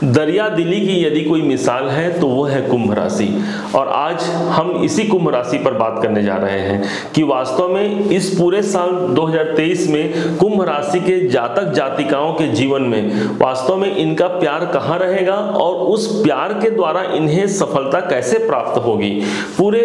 दरिया दिली की यदि कोई मिसाल है तो वो है कुंभ राशि। और आज हम इसी कुंभ राशि पर बात करने जा रहे हैं कि वास्तव में इस पूरे साल 2023 में कुंभ राशि के जातक जातिकाओं के जीवन में वास्तव में इनका प्यार कहाँ रहेगा और उस प्यार के द्वारा इन्हें सफलता कैसे प्राप्त होगी। पूरे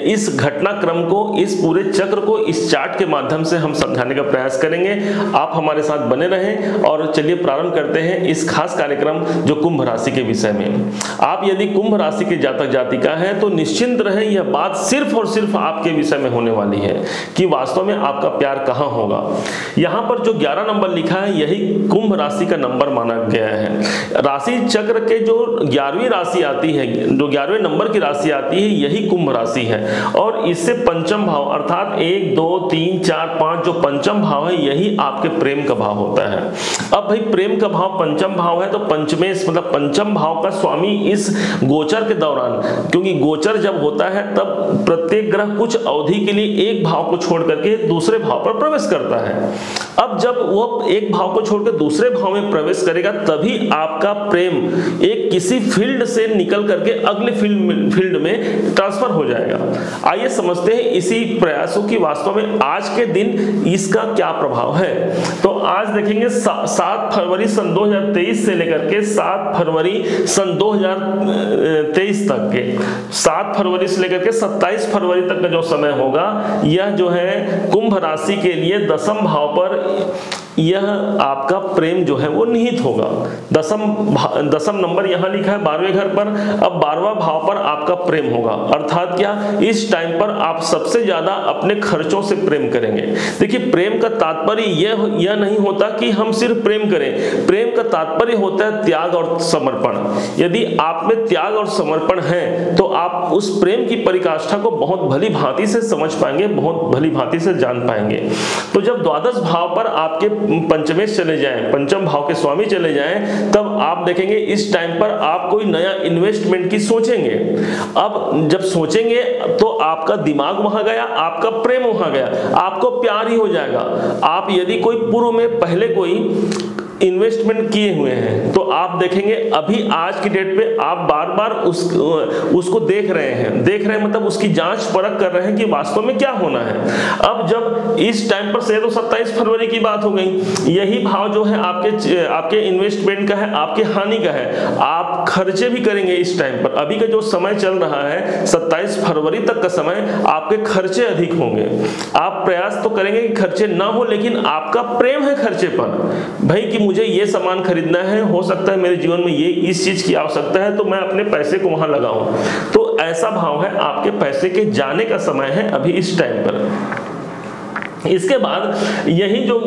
इस घटनाक्रम को, इस पूरे चक्र को इस चार्ट के माध्यम से हम समझाने का प्रयास करेंगे। आप हमारे साथ बने रहें और चलिए प्रारंभ करते हैं इस खास कार्यक्रम जो कुंभ राशि के विषय में। आप यदि कुंभ राशि के जातक जातिका हैं तो निश्चिंत रहें, यह बात सिर्फ और सिर्फ आपके विषय में होने वाली है कि वास्तव में आपका प्यार कहां होगा। यहां पर जो 11 नंबर लिखा है यही कुंभ राशि का नंबर माना गया है। राशि चक्र के जो 11वीं राशि आती है, जो 11वें नंबर की राशि आती है, यही कुंभ राशि है। और इससे पंचम भाव अर्थात 1 2 3 4 5 जो पंचम भाव है यही आपके प्रेम का भाव होता है। अब भाई प्रेम का भाव पंचम भाव है तो पंचमेश मतलब पंचम भाव का स्वामी इस गोचर के दौरान, क्योंकि गोचर जब होता है तब प्रत्येक ग्रह कुछ अवधि के लिए एक भाव को छोड़ करके दूसरे भाव पर प्रवेश करता है। अब जब वो एक भाव को छोड़कर दूसरे भाव में प्रवेश करेगा तभी आपका प्रेम एक किसी फील्ड से निकल करके अगले फील्ड में ट्रांसफर हो जाएगा। आइए समझते हैं इसी प्रयासों की वास्तव में आज के दिन इसका क्या प्रभाव है। तो आज देखेंगे 7 फरवरी सन 2023 से लेकर के 7 फरवरी सन 2023 तक के 7 फरवरी से लेकर के 27 फरवरी तक का जो समय होगा यह जो है कुंभ राशि के लिए दशम भाव पर यह आपका प्रेम जो है वो निहित होगा। दशम नंबर यहां लिखा है 12वें घर पर। अब 12वां भाव पर आपका प्रेम होगा, अर्थात क्या, इस टाइम पर आप सबसे ज्यादा अपने खर्चों से प्रेम करेंगे। देखिए प्रेम का तात्पर्य यह नहीं होता कि हम सिर्फ प्रेम करें, प्रेम का तात्पर्य होता है त्याग और समर्पण। यदि आप में त्याग और समर्पण है तो आप उस प्रेम की परिकाष्ठा को बहुत भली भांति से समझ पाएंगे, बहुत भली भांति से जान पाएंगे। तो जब द्वादश भाव पर आपके पंचमेश चले जाएं, पंचम भाव के स्वामी चले जाएं, तब आप देखेंगे इस टाइम पर आप कोई नया इन्वेस्टमेंट की सोचेंगे। अब जब सोचेंगे तो आपका दिमाग वहां गया, आपका प्रेम वहां गया, आपको प्यार ही हो जाएगा। आप यदि कोई पूर्व में पहले कोई इन्वेस्टमेंट किए हुए हैं तो आप देखेंगे अभी आज की डेट पे आप बार बार उसको देख रहे हैं मतलब उसकी जांच परख कर रहे हैं कि वास्तव में क्या होना है। अब जब इस टाइम पर से तो 27 फरवरी की बात हो गई, यही भाव जो है आपके इन्वेस्टमेंट का है, आपके हानि का है, आप खर्चे भी करेंगे इस टाइम पर। अभी का जो समय चल रहा है 27 फरवरी तक का समय, आपके खर्चे अधिक होंगे। आप प्रयास तो करेंगे कि खर्चे ना हो, लेकिन आपका प्रेम है खर्चे पर, भाई कि मुझे ये सामान खरीदना है, हो सकता है मेरे जीवन में ये इस चीज की आवश्यकता है तो मैं अपने पैसे को वहां लगाऊं। तो ऐसा भाव है, आपके पैसे के जाने का समय है अभी इस टाइम पर। इसके बाद यही जो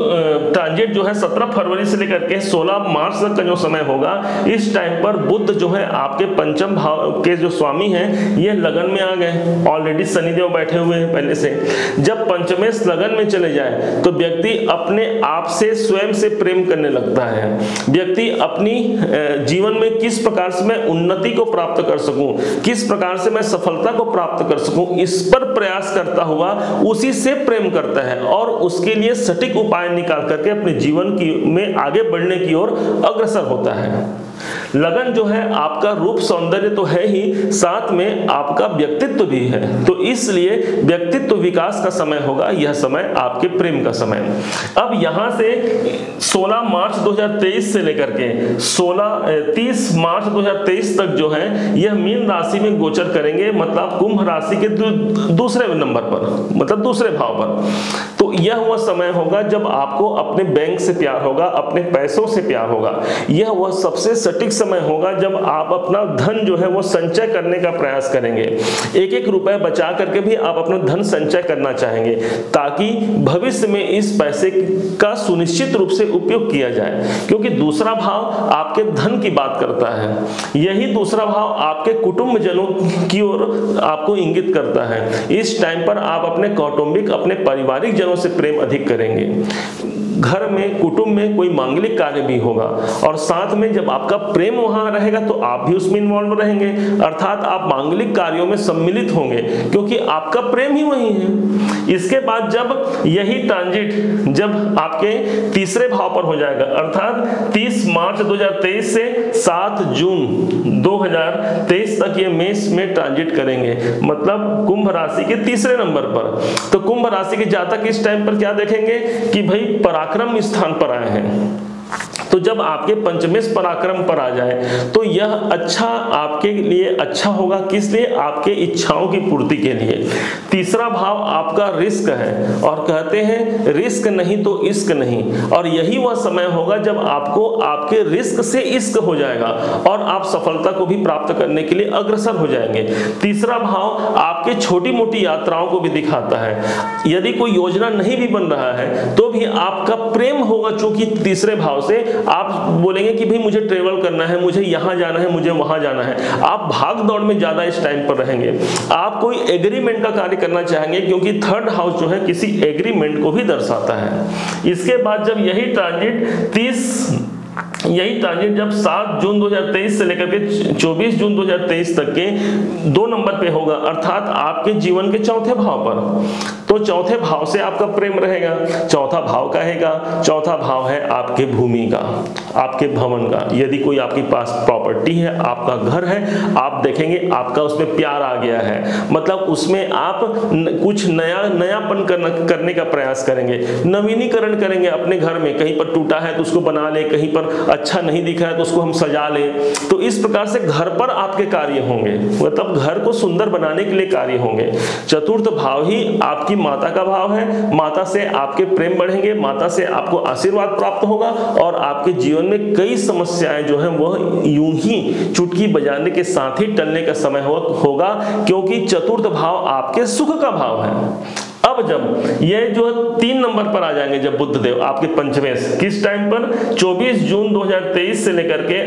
ट्रांजिट जो है 17 फरवरी से लेकर के 16 मार्च तक का जो समय होगा, इस टाइम पर बुध जो है आपके पंचम भाव के जो स्वामी हैं ये लगन में आ गए। ऑलरेडी शनिदेव बैठे हुए हैं पहले से। जब पंचमेश लगन में चले जाए तो व्यक्ति अपने आप से स्वयं से प्रेम करने लगता है। व्यक्ति अपनी जीवन में किस प्रकार से मैं उन्नति को प्राप्त कर सकूं, किस प्रकार से मैं सफलता को प्राप्त कर सकूं, इस पर प्रयास करता हुआ उसी से प्रेम करता है और उसके लिए सटीक उपाय निकाल करके अपने जीवन में आगे बढ़ने की ओर अग्रसर होता है। लगन जो है आपका रूप सौंदर्य तो है ही, साथ में आपका व्यक्तित्व भी है। तो इसलिए व्यक्तित्व विकास का समय होगा यह समय, आपके प्रेम का समय। अब यहां से 16 मार्च 2023 से लेकर के 30 मार्च 2023 तक जो है यह मीन राशि में गोचर करेंगे, मतलब कुंभ राशि के दूसरे नंबर पर, मतलब दूसरे भाव पर। तो यह वह समय होगा जब आपको अपने बैंक से प्यार होगा, अपने पैसों से प्यार होगा। यह वह सबसे सटीक समय होगा जब आप अपना धन जो है वो संचय करने का प्रयास करेंगे। एक एक रुपए बचा करके भी आप अपना धन संचय करना चाहेंगे ताकि भविष्य में इस पैसे का सुनिश्चित रूप से उपयोग किया जाए, क्योंकि दूसरा भाव आपके धन की बात करता है। यही दूसरा भाव आपके कुटुंब जनों की ओर आपको इंगित करता है। इस टाइम पर आप अपने कौटुंबिक, अपने पारिवारिक जनों से प्रेम अधिक करेंगे। घर में कुटुंब में कोई मांगलिक कार्य भी होगा, और साथ में जब आपका प्रेम वहां रहेगा तो आप भी उसमें इन्वॉल्व रहेंगे, अर्थात आप मांगलिक कार्यों में सम्मिलित होंगे क्योंकि आपका प्रेम ही वही है। इसके बाद जब यही ट्रांजिट जब आपके तीसरे भाव पर हो जाएगा, अर्थात 30 मार्च 2023 से 7 जून 2023 तक ये मेष में ट्रांजिट करेंगे, मतलब कुंभ राशि के तीसरे नंबर पर। तो कुंभ राशि के जातक इस टाइम पर क्या देखेंगे कि भाई पराक्रम स्थान पर आए हैं। तो जब आपके पंचमेश पराक्रम पर आ जाए तो यह अच्छा आपके लिए अच्छा होगा, किस लिए? आपके इच्छाओं की पूर्ति के लिए। तीसरा भाव आपका रिस्क है, और कहते हैं रिस्क नहीं तो इश्क नहीं, और यही वह समय होगा जब आपको आपके रिस्क से इश्क हो जाएगा और आप सफलता को भी प्राप्त करने के लिए अग्रसर हो जाएंगे। तीसरा भाव आपके छोटी मोटी यात्राओं को भी दिखाता है। यदि कोई योजना नहीं भी बन रहा है तो भी आपका प्रेम होगा, चूंकि तीसरे भाव से आप बोलेंगे कि भाई मुझे ट्रेवल करना है, मुझे यहां जाना है, मुझे वहां जाना है। आप भाग दौड़ में ज्यादा इस टाइम पर रहेंगे। आप कोई एग्रीमेंट का कार्य करना चाहेंगे क्योंकि थर्ड हाउस जो है किसी एग्रीमेंट को भी दर्शाता है। इसके बाद जब यही ट्रांजिट जब 7 जून 2023 से लेकर के 24 जून 2023 तक के 2 नंबर पे होगा, अर्थात आपके जीवन के चौथे भाव पर। तो चौथे भाव से आपका प्रेम रहेगा। चौथा भाव का हैगा, चौथा भाव है आपके भूमि का, आपके भवन का। यदि कोई आपके पास प्रॉपर्टी है, आपका घर है, आप देखेंगे आपका उसमें प्यार आ गया है, मतलब उसमें आप कुछ नयापन करने का प्रयास करेंगे, नवीनीकरण करेंगे अपने घर में। कहीं पर टूटा है तो उसको बना ले, कहीं पर अच्छा नहीं दिख रहा है तो उसको हम सजा ले। तो इस प्रकार से घर पर आपके कार्य होंगे, मतलब घर को सुंदर बनाने के लिए कार्य होंगे। चतुर्थ भाव ही आपकी माता का भाव है। माता से आपके प्रेम बढ़ेंगे, माता से आपको आशीर्वाद प्राप्त होगा, और आपके जीवन में कई समस्याएं जो है वह यूं ही चुटकी बजाने के साथ ही टलने का समय होगा, क्योंकि चतुर्थ भाव आपके सुख का भाव है। अब जब ये जो 3 नंबर पर आ जाएंगे, जब बुध देव आपके पंचमेश, किस टाइम पर? 24 जून 2023 से लेकर के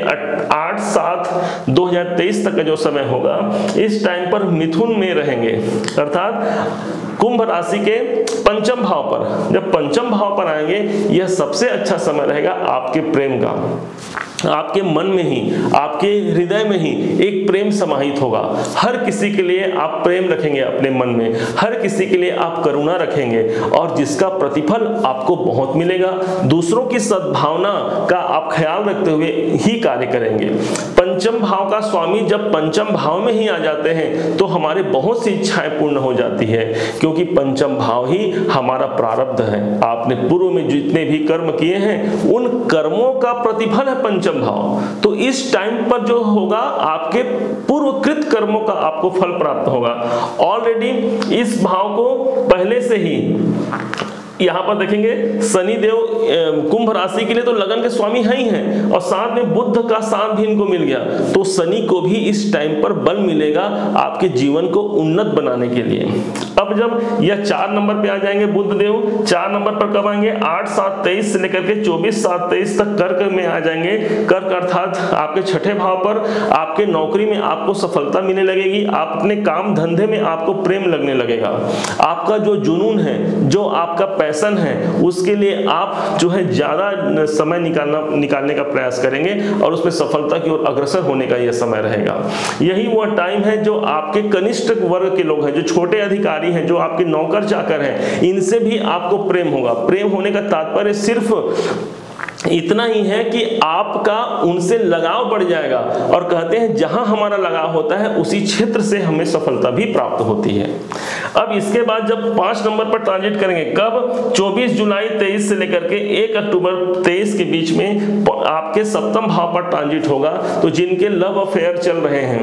8/7/2023 तक का जो समय होगा, इस टाइम पर मिथुन में रहेंगे, अर्थात कुंभ राशि के पंचम भाव पर। जब पंचम भाव पर आएंगे, यह सबसे अच्छा समय रहेगा आपके प्रेम का। आपके मन में ही, आपके हृदय में ही एक प्रेम समाहित होगा। हर किसी के लिए आप प्रेम रखेंगे अपने मन में, हर किसी के लिए आप करुणा रखेंगे, और जिसका प्रतिफल आपको बहुत मिलेगा। दूसरों की सद्भावना का आप ख्याल रखते हुए ही कार्य करेंगे। पंचम भाव का स्वामी जब पंचम भाव में ही आ जाते हैं तो हमारे बहुत सी इच्छाएं पूर्ण हो जाती है, क्योंकि पंचम भाव ही हमारा प्रारब्ध है। आपने पूर्व में जितने भी कर्म किए हैं, उन कर्मों का प्रतिफल है पंचम भाव। तो इस टाइम पर जो होगा, आपके पूर्वकृत कर्मों का आपको फल प्राप्त होगा। ऑलरेडी इस भाव को पहले से ही यहां पर देखेंगे, शनि देव कुंभ राशि के लिए तो लगन के स्वामी है ही हैं, और साथ में बुध का साथ भी इनको मिल गया। तो शनि को भी इस टाइम पर बल मिलेगा आपके जीवन को उन्नत बनाने के लिए। अब जब यह 4 नंबर पे आ जाएंगे बुध देव, 4 नंबर पर कब आएंगे? 8/7/23 से लेकर के 24/7/23 तक कर्क में आ जाएंगे। कर्क अर्थात आपके छठे भाव पर। आपके नौकरी में आपको सफलता मिलने लगेगी, आप अपने काम धंधे में आपको प्रेम लगने लगेगा। आपका जो जुनून है, जो आपका पैशन है, उसके लिए आप जो है ज्यादा समय निकालने का प्रयास करेंगे, और उसमें सफलता की ओर अग्रसर होने का यह समय रहेगा। यही वह टाइम है जो आपके कनिष्ठ वर्ग के लोग हैं, जो छोटे अधिकारी हैं, जो आपके नौकर चाकर हैं, इनसे भी आपको प्रेम होगा। प्रेम होने का तात्पर्य सिर्फ इतना ही है कि आपका उनसे लगाव बढ़ जाएगा, और कहते हैं जहां हमारा लगाव होता है उसी क्षेत्र से हमें सफलता भी प्राप्त होती है। अब इसके बाद जब 5 नंबर पर ट्रांजिट करेंगे, कब? 24 जुलाई 23 से लेकर के 1 अक्टूबर 23 के बीच में आपके सप्तम भाव पर ट्रांजिट होगा। तो जिनके लव अफेयर चल रहे हैं,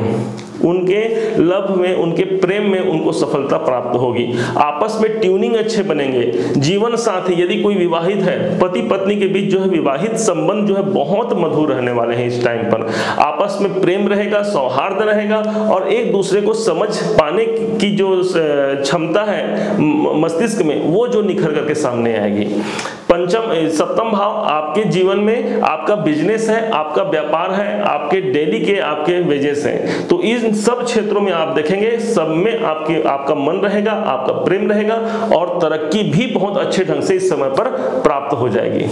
उनके लव में, उनके प्रेम में उनको सफलता प्राप्त होगी। आपस में ट्यूनिंग अच्छे बनेंगे। जीवन साथी यदि कोई विवाहित है, पति पत्नी के बीच जो है विवाहित संबंध जो है बहुत मधुर रहने वाले हैं। इस टाइम पर आपस में प्रेम रहेगा, सौहार्द रहेगा, और एक दूसरे को समझ पाने की जो क्षमता है मस्तिष्क में, वो जो निखर करके सामने आएगी। सप्तम भाव आपके जीवन में आपका बिजनेस है, आपका व्यापार है, आपके डेली के आपके वेजेस हैं। तो इन सब क्षेत्रों में आप देखेंगे सब में आपका मन रहेगा, आपका प्रेम रहेगा और तरक्की भी बहुत अच्छे ढंग से इस समय पर प्राप्त हो जाएगी।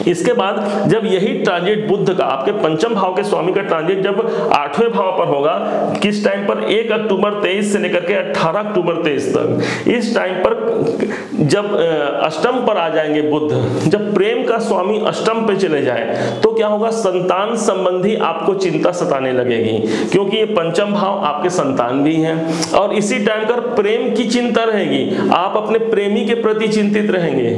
इसके बाद जब यही ट्रांजिट बुध का आपके पंचम भाव के स्वामी का ट्रांजिट जब 8वें भाव पर होगा, किस टाइम पर 1 अक्टूबर 23 से लेकर के 18 अक्टूबर 23 तक, इस टाइम पर जब अष्टम पर आ जाएंगे बुध, जब प्रेम का स्वामी अष्टम पे चले जाए तो क्या होगा, संतान संबंधी आपको चिंता सताने लगेगी, क्योंकि ये पंचम भाव आपके संतान भी हैं और इसी टाइम पर प्रेम की चिंता रहेगी, आप अपने प्रेमी के प्रति चिंतित रहेंगे,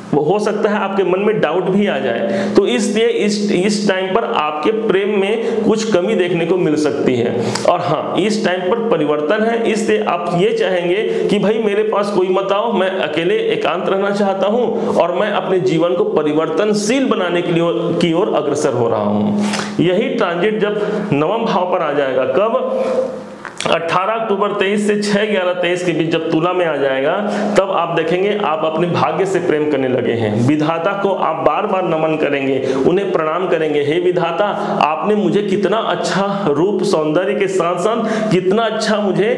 वो हो सकता है आपके मन में डाउट भी आ जाए। तो इसलिए इस टाइम पर आपके प्रेम में कुछ कमी देखने को मिल सकती है। और हाँ, इस टाइम पर परिवर्तन है, इसलिए आप ये चाहेंगे कि भाई मेरे पास कोई मत आओ, मैं अकेले एकांत रहना चाहता हूँ और मैं अपने जीवन को परिवर्तनशील बनाने की ओर अग्रसर हो रहा हूँ। यही ट्रांजिट जब नवम भाव पर आ जाएगा, कब 18 अक्टूबर 23 से 6/11/23 के बीच जब तुला में आ जाएगा, तब आप देखेंगे आप अपने भाग्य से प्रेम करने लगे हैं। विधाता को आप बार बार नमन करेंगे, उन्हें प्रणाम करेंगे, हे विधाता आपने मुझे कितना अच्छा रूप सौंदर्य के साथ साथ कितना अच्छा मुझे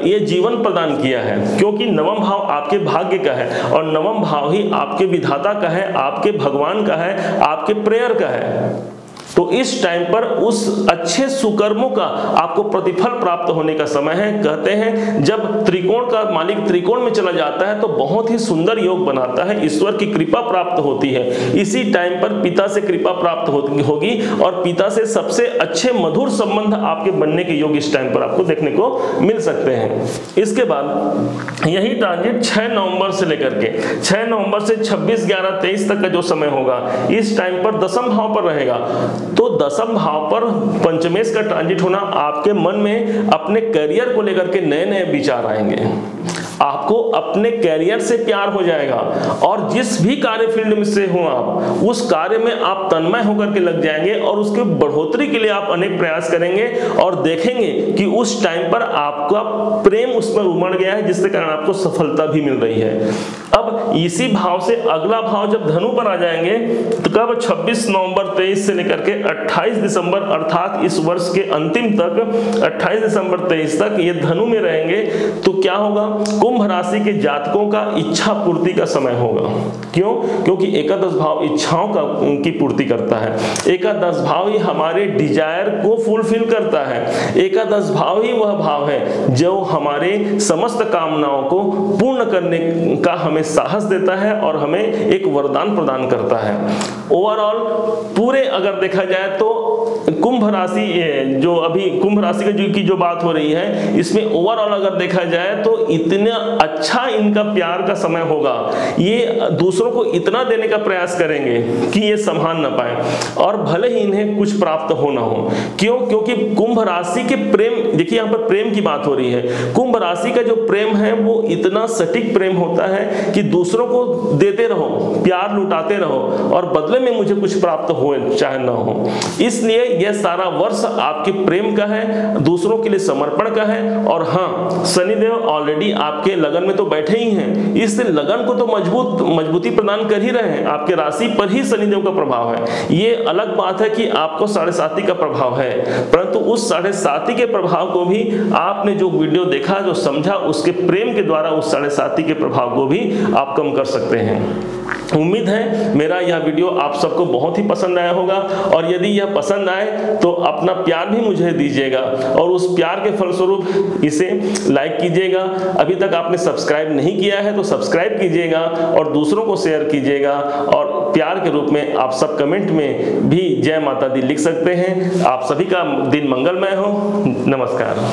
ये जीवन प्रदान किया है, क्योंकि नवम भाव आपके भाग्य का है और नवम भाव ही आपके विधाता का है, आपके भगवान का है, आपके प्रेयर का है। तो इस टाइम पर उस अच्छे सुकर्मों का आपको प्रतिफल प्राप्त होने का समय है। कहते हैं जब त्रिकोण का मालिक त्रिकोण में चला जाता है तो बहुत ही सुंदर योग बनाता है, ईश्वर की कृपा प्राप्त होती है। इसी टाइम पर पिता से कृपा प्राप्त होगी और पिता से सबसे अच्छे मधुर संबंध आपके बनने के योग इस टाइम पर आपको देखने को मिल सकते हैं। इसके बाद यही ट्रांजिट 6 नवंबर से लेकर के 6 नवंबर से 26/11/23 तक का जो समय होगा, इस टाइम पर दसम भाव पर रहेगा। तो दसम भाव पर पंचमेश का ट्रांजिट होना, आपके मन में अपने करियर को लेकर के नए नए विचार आएंगे, आपको अपने कैरियर से प्यार हो जाएगा और जिस भी कार्य फील्ड में से हो आप, उस कार्य में आप तन्मय होकर के लग जाएंगे और उसके बढ़ोतरी के लिए आप अनेक प्रयास करेंगे और देखेंगे कि उस टाइम पर आपका प्रेम उस पर उमड़ गया है, जिसके कारण आपको सफलता भी मिल रही है। अब इसी भाव से अगला भाव जब धनु पर आ जाएंगे तो कब 26 नवंबर 23 से लेकर के 28 दिसंबर अर्थात इस वर्ष के अंतिम तक 28 दिसंबर 23 तक ये धनु में रहेंगे। तो क्या होगा, कुंभ राशि के जातकों का इच्छा पूर्ति का समय होगा। क्यों? क्योंकि एकादश भाव इच्छाओं का उनकी पूर्ति करता है, एकादश भाव ही हमारे डिजायर को फुलफिल करता है, एकादश भाव ही वह भाव है जो हमारे समस्त कामनाओं को पूर्ण करने का हमें साहस देता है और हमें एक वरदान प्रदान करता है। ओवरऑल पूरे अगर देखा जाए तो कुंभ राशि जो अभी कुंभ राशि की जो बात हो रही है, इसमें ओवरऑल अगर देखा जाए तो इतना अच्छा इनका प्यार का समय होगा, ये दूसरों को इतना देने का प्रयास करेंगे कि ये संभाल ना पाए और भले ही इन्हें कुछ प्राप्त हो ना हो। क्यों? क्योंकि कुंभ राशि के प्रेम, देखिए यहाँ पर प्रेम की बात हो रही है, कुंभ राशि का जो प्रेम है वो इतना सटीक प्रेम होता है कि दूसरों को देते रहो, प्यार लुटाते रहो और बदले में मुझे कुछ प्राप्त हो चाहे ना हो। इसलिए यह सारा वर्ष आपके प्रेम का है, दूसरों के लिए समर्पण का है। और हाँ, शनिदेव ऑलरेडी आपके लगन में तो बैठे ही हैं, इसलिए लगन को तो मजबूती प्रदान कर ही रहे हैं, आपके राशि पर ही शनिदेव का प्रभाव है। ये अलग बात है कि आपको 7.5 का प्रभाव है, परंतु उस 7.5 के प्रभाव को भी आपने जो वीडियो देखा, जो समझा, उसके प्रेम के द्वारा उस 7.5 के प्रभाव को भी आप कम कर सकते हैं। उम्मीद है मेरा यह वीडियो आप सबको बहुत ही पसंद आया होगा और यदि यह पसंद आए तो अपना प्यार भी मुझे दीजिएगा और उस प्यार के फलस्वरूप इसे लाइक कीजिएगा। अभी तक आपने सब्सक्राइब नहीं किया है तो सब्सक्राइब कीजिएगा और दूसरों को शेयर कीजिएगा और प्यार के रूप में आप सब कमेंट में भी जय माता दी लिख सकते हैं। आप सभी का दिन मंगलमय हो। नमस्कार।